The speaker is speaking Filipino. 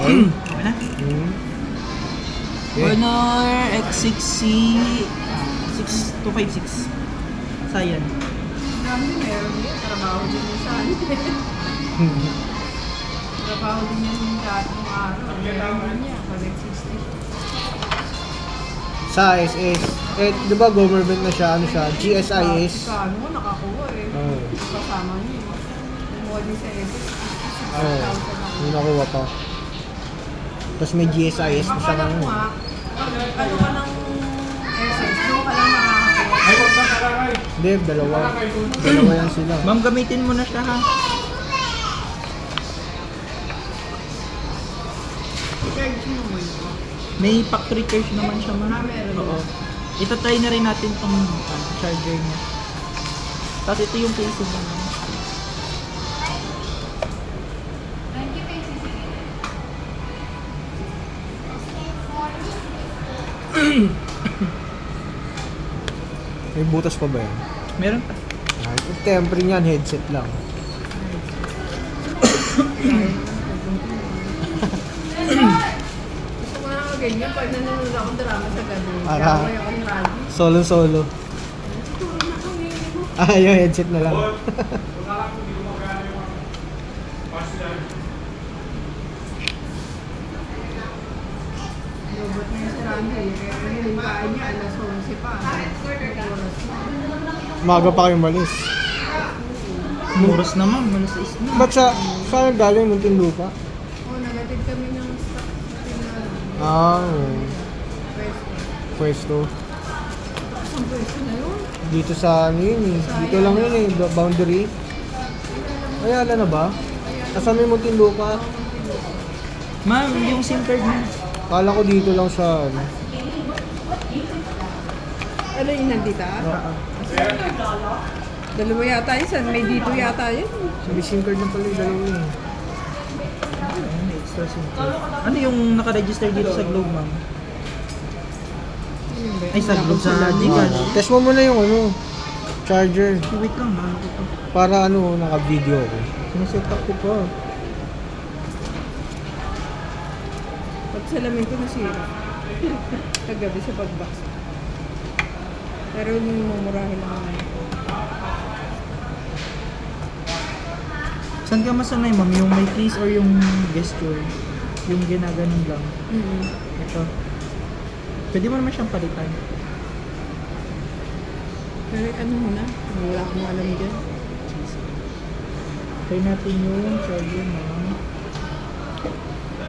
Okay na? Okay. Honor X6C 6256. Sayan. Dami meron din. Trabaho din yung saan. Trabaho din yung datong araw. Meron din niya. Collect 60. Sa ISS. Eh, di ba government na siya? Ano siya? GSIS. Ano mo, nakakuha eh. Oo. Kasama niyo. Kumuha din sa EBIT. Oo. 6,000 Yung nakuha pa. Tapos may GSIS na siya Akala ngayon. ko nga, ano ka ng SS, doon ka lang makakakuha. Hindi, dalawa. Dalawa yan sila. Ma'am, gamitin mo na siya ha. I-charge mo mo yun. May factory charge naman siya ma'am. Meron. Oo. Itatry na rin natin tong charger niya. Tapos ito yung casing niya. ma'am. May butas pa ba yan? Meron pa. Yung temper niyan, headset lang. Gusto ko nga ganyan, pag nanonood ako drama sa gabi. Para- Kaya akong radyo. Solo. Turo na kami. Yung headset na lang. Robot na yung sarado eh. Kaya hinintaan niya, alas 11 pa. Oras na. Maga pa kayong malis. Oras na ma'am. Malas is na. Ba't saan galing Muntinlupa? Oo, nagatid kami ng stock sa tindahan. Oo. Pwesto. Pwesto. Isang pwesto na yun. Dito sa ano yun eh. Dito lang yun eh. Boundary. Ay, ala na ba? Nasa may Muntinlupa. Ma'am, yung SIM card mo. Kala ko dito lang sa ano. Ano yung nandito? Dalawa yata yun. Saan? May dito yata yun. May SIM card na pala yung dalawa eh. May extra SIM card. Ano yung nakaregister dito sa Globe ma'am? Ay, sa Globe sa Gcash. Test mo muna yung ano. Charger. Wait lang ma'am. Para ano, naka-video ako. Sineset up ko pa. Pag salamin ko nasira. Kagabi sa pag-box. Pero yung mumurahin lang naman. Saan ka masanay ma'am? Yung may please or yung gesture? Yung ginaganon lang. Ito. Pwede mo naman siyang palitan. Pero ano mo na? Wala akong alam dyan. Try natin yung charger mo.